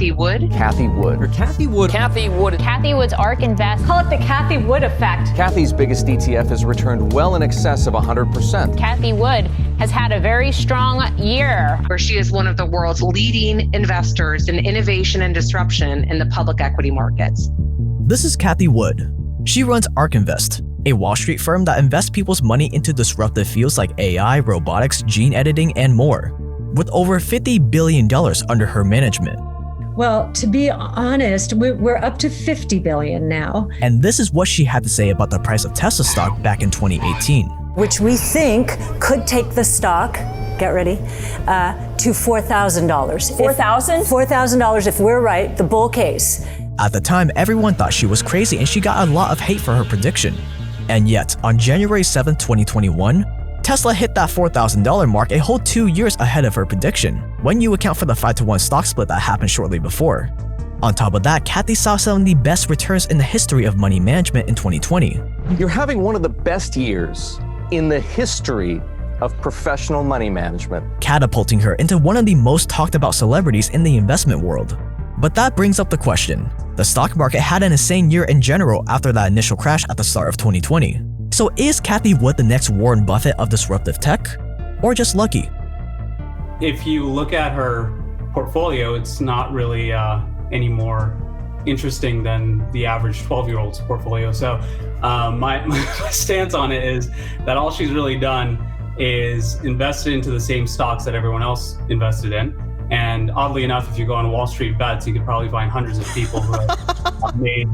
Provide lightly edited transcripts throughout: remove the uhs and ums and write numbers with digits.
Cathie Wood. Cathie Wood. Or Cathie Wood. Cathie Wood. Cathie Wood's ARK Invest. Call it the Cathie Wood effect. Cathie's biggest ETF has returned well in excess of 100%. Cathie Wood has had a very strong year. Where she is one of the world's leading investors in innovation and disruption in the public equity markets. This is Cathie Wood. She runs ARK Invest, a Wall Street firm that invests people's money into disruptive fields like AI, robotics, gene editing, and more, with over $50 billion under her management. Well, to be honest, we're up to $50 billion now. And this is what she had to say about the price of Tesla stock back in 2018. Which we think could take the stock, get ready, to $4,000. $4,000? $4,000 if we're right, the bull case. At the time, everyone thought she was crazy and she got a lot of hate for her prediction. And yet, on January 7, 2021, Tesla hit that $4,000 mark a whole 2 years ahead of her prediction, when you account for the 5-to-1 stock split that happened shortly before. On top of that, Cathie saw some of the best returns in the history of money management in 2020. You're having one of the best years in the history of professional money management, catapulting her into one of the most talked about celebrities in the investment world. But that brings up the question. The stock market had an insane year in general after that initial crash at the start of 2020. So is Cathie Wood the next Warren Buffett of disruptive tech? Or just lucky? If you look at her portfolio, it's not really any more interesting than the average 12-year-old's portfolio. So my stance on it is that all she's really done is invested into the same stocks that everyone else invested in. And oddly enough, if you go on Wall Street Bets, you could probably find hundreds of people who have made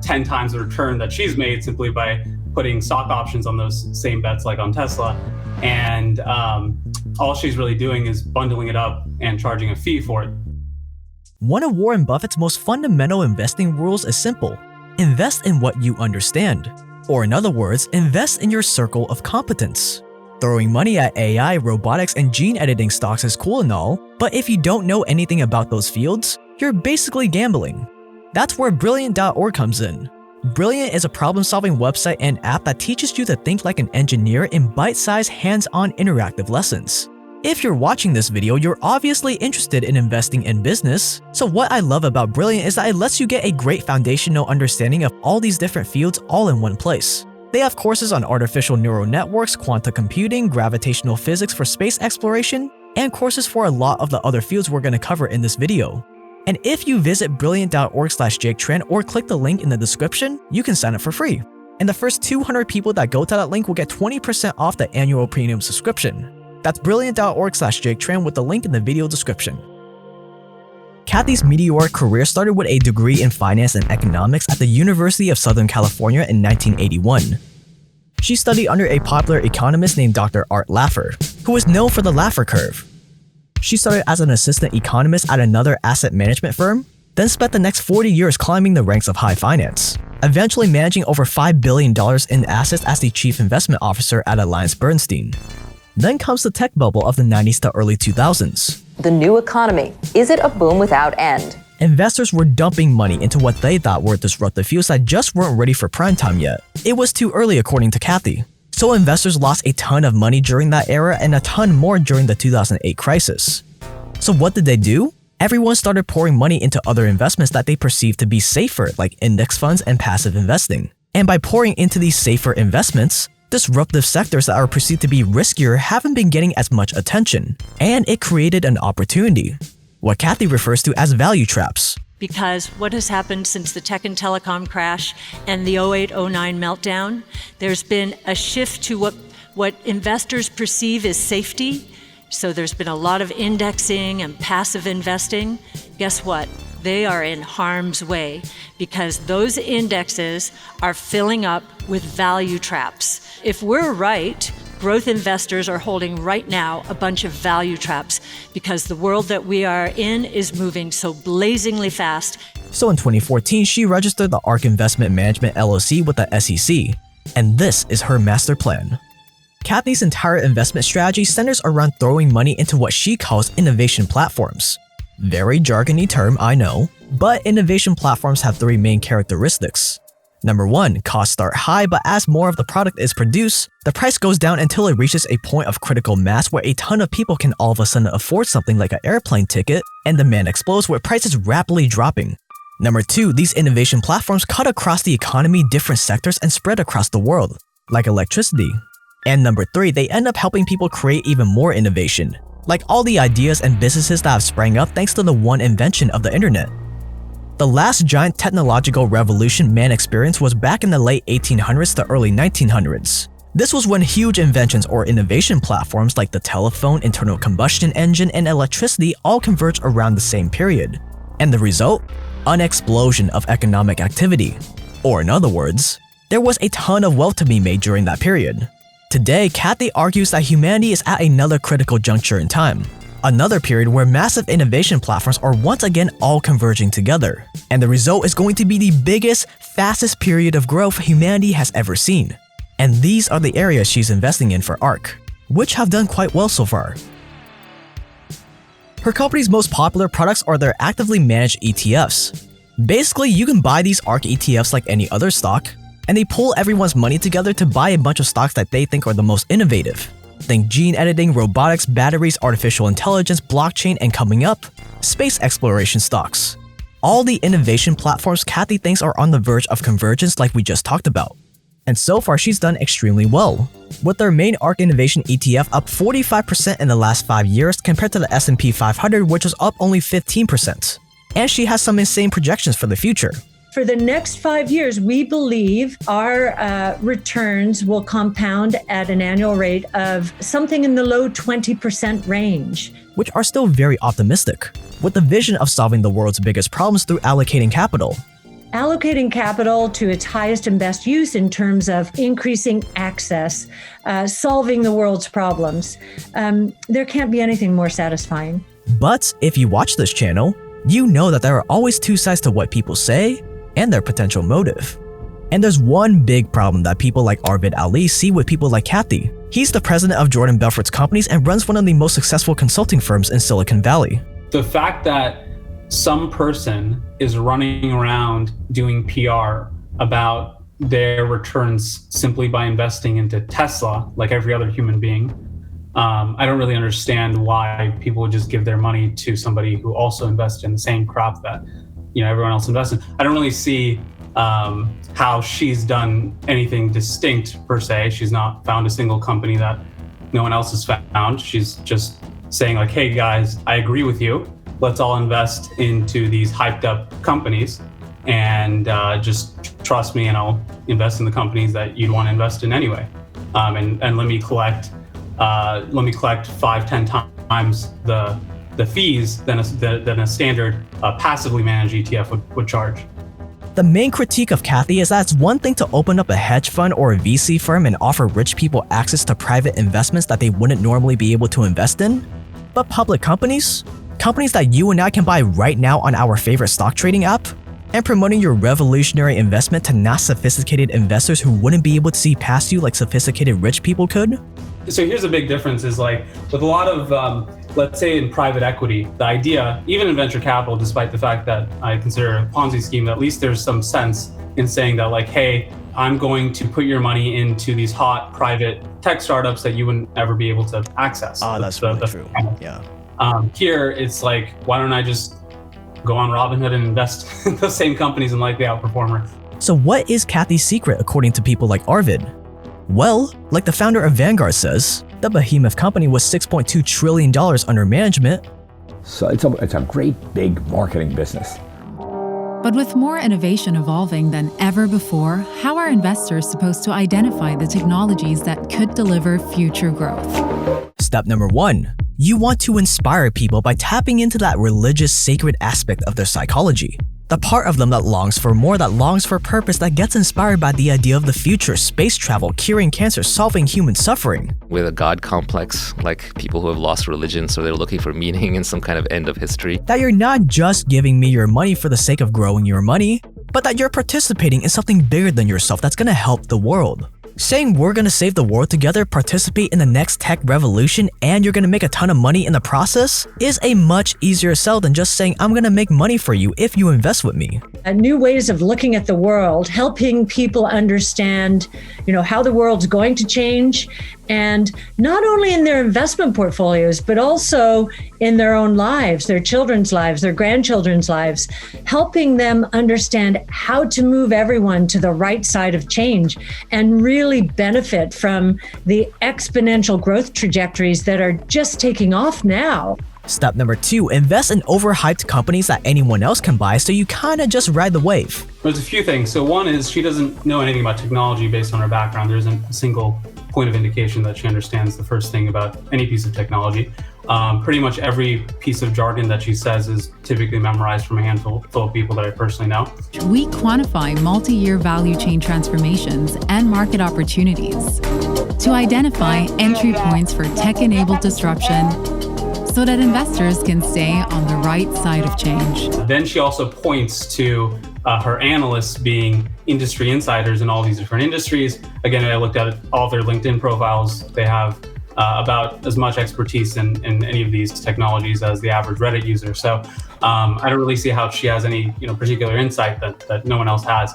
10 times the return that she's made simply by putting stock options on those same bets, like on Tesla. And all she's really doing is bundling it up and charging a fee for it. One of Warren Buffett's most fundamental investing rules is simple. Invest in what you understand. Or in other words, invest in your circle of competence. Throwing money at AI, robotics, and gene editing stocks is cool and all, but if you don't know anything about those fields, you're basically gambling. That's where Brilliant.org comes in. Brilliant is a problem-solving website and app that teaches you to think like an engineer in bite-sized, hands-on interactive lessons. If you're watching this video, you're obviously interested in investing in business, so what I love about Brilliant is that it lets you get a great foundational understanding of all these different fields all in one place. They have courses on artificial neural networks, quantum computing, gravitational physics for space exploration, and courses for a lot of the other fields we're going to cover in this video. And if you visit brilliant.org/JakeTran or click the link in the description, you can sign up for free. And the first 200 people that go to that link will get 20% off the annual premium subscription. That's brilliant.org/JakeTran with the link in the video description. Cathie's meteoric career started with a degree in finance and economics at the University of Southern California in 1981. She studied under a popular economist named Dr. Art Laffer, who was known for the Laffer curve. She started as an assistant economist at another asset management firm, then spent the next 40 years climbing the ranks of high finance, eventually managing over $5 billion in assets as the chief investment officer at AllianceBernstein. Then comes the tech bubble of the 90s to early 2000s. The new economy. Is it a boom without end? Investors were dumping money into what they thought were disruptive fields that just weren't ready for prime time yet. It was too early according to Cathie. So investors lost a ton of money during that era and a ton more during the 2008 crisis. So what did they do? Everyone started pouring money into other investments that they perceived to be safer, like index funds and passive investing. And by pouring into these safer investments, disruptive sectors that are perceived to be riskier haven't been getting as much attention, and it created an opportunity, what Cathie refers to as value traps. Because what has happened since the tech and telecom crash and the 08-09 meltdown, there's been a shift to what investors perceive as safety. So there's been a lot of indexing and passive investing. Guess what? They are in harm's way because those indexes are filling up with value traps. If we're right, growth investors are holding right now a bunch of value traps because the world that we are in is moving so blazingly fast. So in 2014, she registered the ARK Investment Management LLC with the SEC, and this is her master plan. Cathie's entire investment strategy centers around throwing money into what she calls innovation platforms. Very jargony term, I know, but innovation platforms have three main characteristics. Number 1, costs start high, but as more of the product is produced, the price goes down until it reaches a point of critical mass where a ton of people can all of a sudden afford something like an airplane ticket, and demand explodes with prices rapidly dropping. Number 2, these innovation platforms cut across the economy, different sectors, and spread across the world, like electricity. And number 3, they end up helping people create even more innovation, like all the ideas and businesses that have sprang up thanks to the one invention of the internet. The last giant technological revolution man experienced was back in the late 1800s to early 1900s. This was when huge inventions or innovation platforms like the telephone, internal combustion engine, and electricity all converged around the same period. And the result? An explosion of economic activity. Or in other words, there was a ton of wealth to be made during that period. Today, Cathie argues that humanity is at another critical juncture in time. Another period where massive innovation platforms are once again all converging together. And the result is going to be the biggest, fastest period of growth humanity has ever seen. And these are the areas she's investing in for ARK, which have done quite well so far. Her company's most popular products are their actively managed ETFs. Basically, you can buy these ARK ETFs like any other stock, and they pull everyone's money together to buy a bunch of stocks that they think are the most innovative. Think gene editing, robotics, batteries, artificial intelligence, blockchain, and coming up, space exploration stocks. All the innovation platforms Cathie thinks are on the verge of convergence like we just talked about. And so far she's done extremely well, with their main ARK Innovation ETF up 45% in the last 5 years compared to the S&P 500, which was up only 15%. And she has some insane projections for the future. For the next 5 years, we believe our returns will compound at an annual rate of something in the low 20% range. Which are still very optimistic, with the vision of solving the world's biggest problems through allocating capital. Allocating capital to its highest and best use in terms of increasing access, solving the world's problems. There can't be anything more satisfying. But if you watch this channel, you know that there are always two sides to what people say and their potential motive. And there's one big problem that people like Arvid see with people like Cathie. He's the president of Jordan Belfort's companies and runs one of the most successful consulting firms in Silicon Valley. The fact that some person is running around doing PR about their returns simply by investing into Tesla, like every other human being, I don't really understand why people would just give their money to somebody who also invested in the same crop that everyone else invested. I don't really see how she's done anything distinct per se. She's not found a single company that no one else has found. She's just saying like, hey guys, I agree with you. Let's all invest into these hyped up companies and just trust me and I'll invest in the companies that you'd want to invest in anyway. And let me collect 5-10 times the fees than a standard passively managed ETF would charge. The main critique of Cathie is that it's one thing to open up a hedge fund or a VC firm and offer rich people access to private investments that they wouldn't normally be able to invest in, but public companies that you and I can buy right now on our favorite stock trading app, and promoting your revolutionary investment to not sophisticated investors who wouldn't be able to see past you like sophisticated rich people could. So here's a big difference is like with a lot of, let's say in private equity, the idea, even in venture capital, despite the fact that I consider a Ponzi scheme, at least there's some sense in saying that like, hey, I'm going to put your money into these hot private tech startups that you wouldn't ever be able to access. Oh, that's really true. Yeah. Here, it's like, why don't I just go on Robinhood and invest in the same companies and likely outperform her? So what is Cathie's secret according to people like Arvid? Well, like the founder of Vanguard says, the behemoth company was $6.2 trillion under management. So it's a great big marketing business. But with more innovation evolving than ever before, how are investors supposed to identify the technologies that could deliver future growth? Step number 1. You want to inspire people by tapping into that religious, sacred aspect of their psychology. The part of them that longs for more, that longs for purpose, that gets inspired by the idea of the future, space travel, curing cancer, solving human suffering. With a God complex, like people who have lost religion, so they're looking for meaning in some kind of end of history. That you're not just giving me your money for the sake of growing your money, but that you're participating in something bigger than yourself that's gonna help the world. Saying we're gonna save the world together, participate in the next tech revolution, and you're gonna make a ton of money in the process is a much easier sell than just saying I'm gonna make money for you if you invest with me. New ways of looking at the world, helping people understand, how the world's going to change, and not only in their investment portfolios, but also in their own lives, their children's lives, their grandchildren's lives, helping them understand how to move everyone to the right side of change and really benefit from the exponential growth trajectories that are just taking off now. Step number 2, invest in overhyped companies that anyone else can buy, so you kind of just ride the wave. There's a few things. So one is she doesn't know anything about technology based on her background. There isn't a single point of indication that she understands the first thing about any piece of technology. Pretty much every piece of jargon that she says is typically memorized from a handful of people that I personally know. We quantify multi-year value chain transformations and market opportunities to identify entry points for tech-enabled disruption so that investors can stay on the right side of change. Then she also points to her analysts being industry insiders in all these different industries. Again, I looked at all their LinkedIn profiles. They have about as much expertise in any of these technologies as the average Reddit user. So I don't really see how she has any particular insight that no one else has.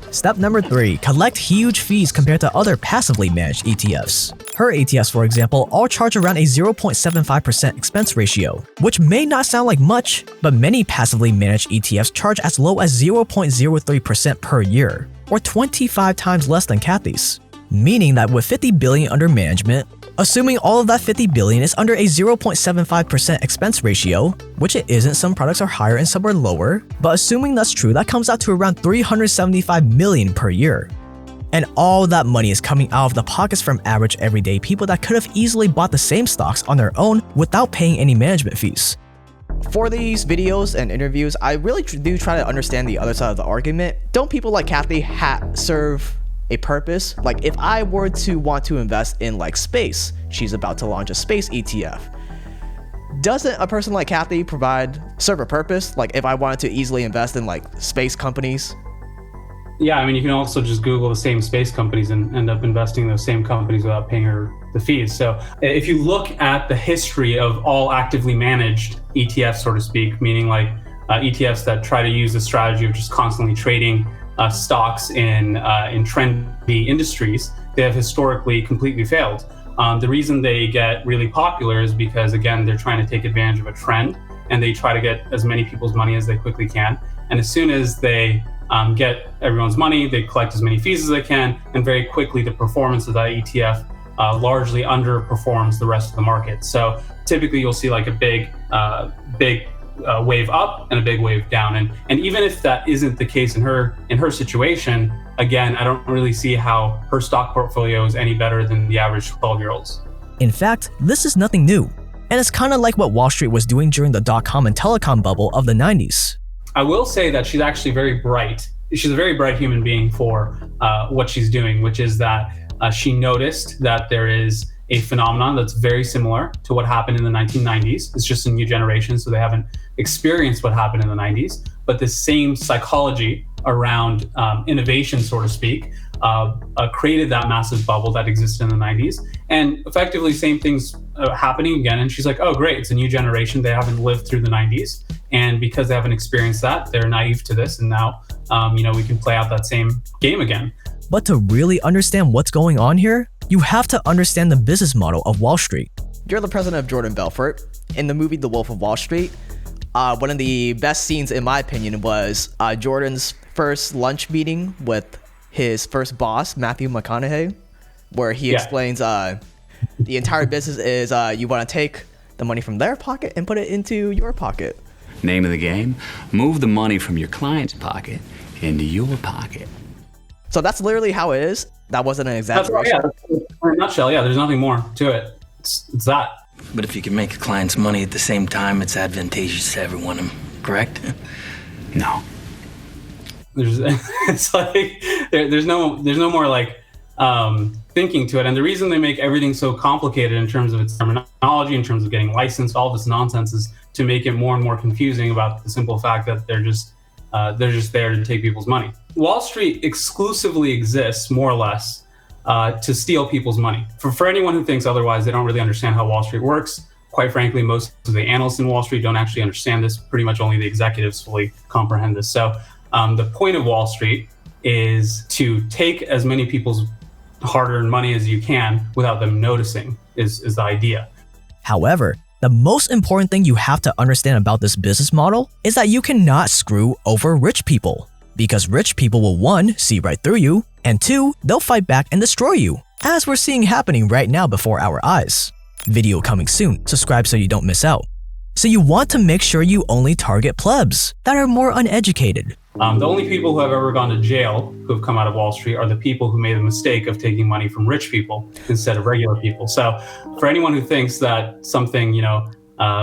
Step number 3, collect huge fees compared to other passively managed ETFs. Her ETFs, for example, all charge around a 0.75% expense ratio, which may not sound like much, but many passively managed ETFs charge as low as 0.03% per year, or 25 times less than Cathie's. Meaning that with $50 billion under management, assuming all of that $50 billion is under a 0.75% expense ratio, which it isn't, some products are higher and some are lower, but assuming that's true, that comes out to around $375 million per year. And all that money is coming out of the pockets from average everyday people that could have easily bought the same stocks on their own without paying any management fees. For these videos and interviews, I really do try to understand the other side of the argument. Don't people like Cathie serve a purpose? Like, if I were to want to invest in space, she's about to launch a space ETF. Doesn't a person like Cathie serve a purpose? Like, if I wanted to easily invest in space companies? Yeah, I mean, you can also just Google the same space companies and end up investing in those same companies without paying her the fees. So if you look at the history of all actively managed ETFs, so to speak, meaning ETFs that try to use the strategy of just constantly trading stocks in trendy industries, they have historically completely failed. The reason they get really popular is because, again, they're trying to take advantage of a trend and they try to get as many people's money as they quickly can. And as soon as they get everyone's money, they collect as many fees as they can, and very quickly the performance of that ETF largely underperforms the rest of the market. So typically you'll see a big wave up and a big wave down. And even if that isn't the case in her situation, again, I don't really see how her stock portfolio is any better than the average 12-year-old's. In fact, this is nothing new. And it's kind of like what Wall Street was doing during the dot-com and telecom bubble of the 90s. I will say that she's actually very bright. She's a very bright human being for what she's doing, which is that she noticed that there is a phenomenon that's very similar to what happened in the 1990s. It's just a new generation, so they haven't experienced what happened in the 90s. But the same psychology around innovation, so to speak, created that massive bubble that existed in the 90s. And effectively, same things happening again. And she's like, oh, great, it's a new generation. They haven't lived through the 90s. And because they haven't experienced that, they're naive to this. And now, we can play out that same game again. But to really understand what's going on here, you have to understand the business model of Wall Street. You're the president of Jordan Belfort. In the movie The Wolf of Wall Street, one of the best scenes, in my opinion, was Jordan's first lunch meeting with his first boss, Matthew McConaughey, where he explains the entire business is you want to take the money from their pocket and put it into your pocket. Name of the game, move the money from your client's pocket into your pocket. So that's literally how it is. That wasn't an exaggeration. That's right, yeah. In a nutshell, yeah, there's nothing more to it. It's that. But if you can make a client's money at the same time, it's advantageous to everyone, correct? No. There's no more thinking to it. And the reason they make everything so complicated in terms of its terminology, in terms of getting licensed, all this nonsense, is to make it more and more confusing about the simple fact that they're just there to take people's money. Wall Street exclusively exists, more or less, to steal people's money. For anyone who thinks otherwise, they don't really understand how Wall Street works. Quite frankly, most of the analysts in Wall Street don't actually understand this. Pretty much only the executives fully comprehend this. So the point of Wall Street is to take as many people's hard-earned money as you can without them noticing is the idea. However, the most important thing you have to understand about this business model is that you cannot screw over rich people. Because rich people will 1. See right through you, and 2. They'll fight back and destroy you, as we're seeing happening right now before our eyes. Video coming soon, subscribe so you don't miss out. So you want to make sure you only target plebs that are more uneducated. The only people who have ever gone to jail who have come out of Wall Street are the people who made the mistake of taking money from rich people instead of regular people. So for anyone who thinks that something,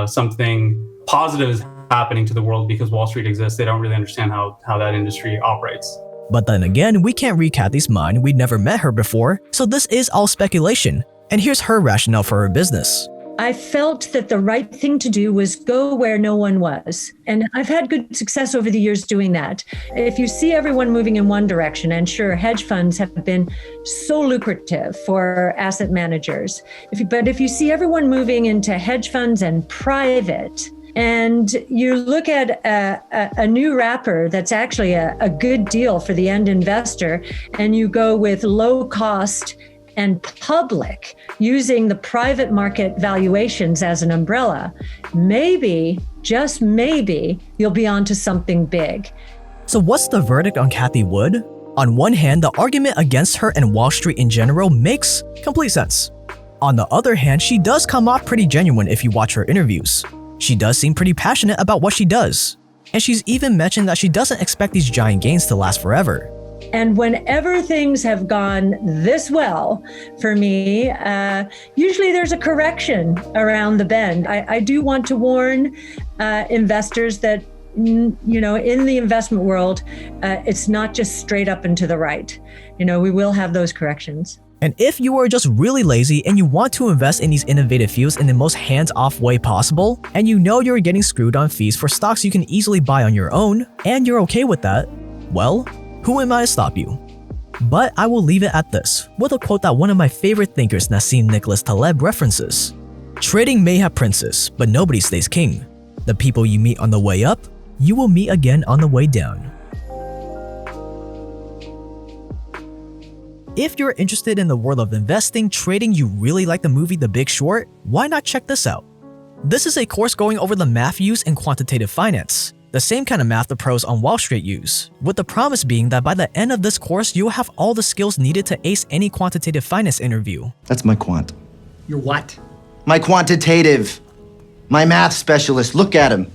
something positive is happening to the world because Wall Street exists, they don't really understand how that industry operates. But then again, we can't read Cathie's mind, we'd never met her before, so this is all speculation. And here's her rationale for her business. I felt that the right thing to do was go where no one was. And I've had good success over the years doing that. If you see everyone moving in one direction, and sure, hedge funds have been so lucrative for asset managers. But if you see everyone moving into hedge funds and private, and you look at a new wrapper that's actually a good deal for the end investor, and you go with low cost and public, using the private market valuations as an umbrella, maybe, just maybe, you'll be onto something big. So what's the verdict on Cathie Wood? On one hand, the argument against her and Wall Street in general makes complete sense. On the other hand, she does come off pretty genuine if you watch her interviews. She does seem pretty passionate about what she does. And she's even mentioned that she doesn't expect these giant gains to last forever. And whenever things have gone this well for me, usually there's a correction around the bend. I do want to warn investors that, in the investment world, it's not just straight up and to the right. We will have those corrections. And if you are just really lazy and you want to invest in these innovative fields in the most hands-off way possible, and you know you're getting screwed on fees for stocks you can easily buy on your own, and you're okay with that, well, who am I to stop you? But I will leave it at this, with a quote that one of my favorite thinkers, Nassim Nicholas Taleb, references. Trading may have princes, but nobody stays king. The people you meet on the way up, you will meet again on the way down. If you're interested in the world of investing, trading, you really like the movie The Big Short, why not check this out? This is a course going over the math used in quantitative finance. The same kind of math the pros on Wall Street use, with the promise being that by the end of this course, you'll have all the skills needed to ace any quantitative finance interview. That's my quant. Your what? My quantitative. My math specialist. Look at him.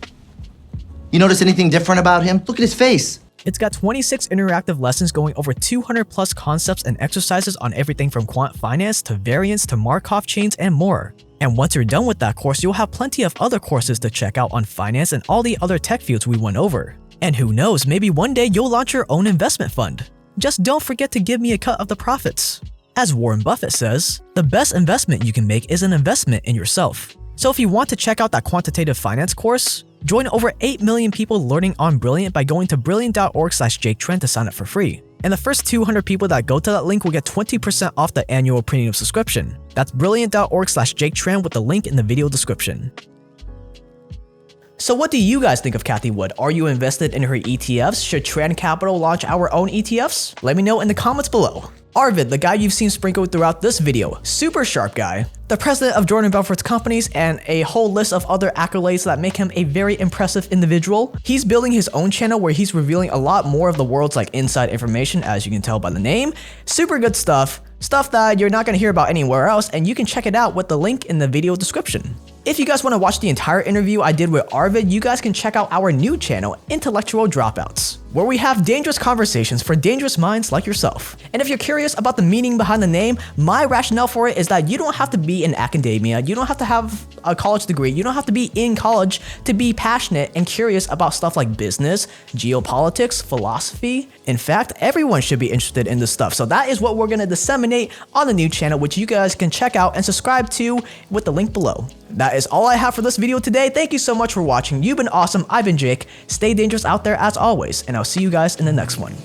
You notice anything different about him? Look at his face. It's got 26 interactive lessons going over 200 plus concepts and exercises on everything from quant finance to variance to Markov chains and more. And once you're done with that course, you'll have plenty of other courses to check out on finance and all the other tech fields we went over. And who knows, maybe one day you'll launch your own investment fund. Just don't forget to give me a cut of the profits. As Warren Buffett says, the best investment you can make is an investment in yourself. So if you want to check out that quantitative finance course, join over 8 million people learning on Brilliant by going to brilliant.org/JakeTrent to sign up for free. And the first 200 people that go to that link will get 20% off the annual premium subscription. That's brilliant.org/JakeTrent with the link in the video description. So what do you guys think of Cathie Wood? Are you invested in her ETFs? Should Trend Capital launch our own ETFs? Let me know in the comments below. Arvid, the guy you've seen sprinkled throughout this video, super sharp guy, the president of Jordan Belfort's companies, and a whole list of other accolades that make him a very impressive individual. He's building his own channel where he's revealing a lot more of the world's inside information, as you can tell by the name. Super good stuff that you're not going to hear about anywhere else, and you can check it out with the link in the video description. If you guys want to watch the entire interview I did with Arvid, you guys can check out our new channel, Intellectual Dropouts, where we have dangerous conversations for dangerous minds like yourself. And if you're curious about the meaning behind the name, my rationale for it is that you don't have to be in academia, you don't have to have a college degree, you don't have to be in college to be passionate and curious about stuff like business, geopolitics, philosophy. In fact, everyone should be interested in this stuff. So that is what we're going to disseminate on the new channel, which you guys can check out and subscribe to with the link below. That is all I have for this video today. Thank you so much for watching. You've been awesome. I've been Jake. Stay dangerous out there as always, and I'll see you guys in the next one.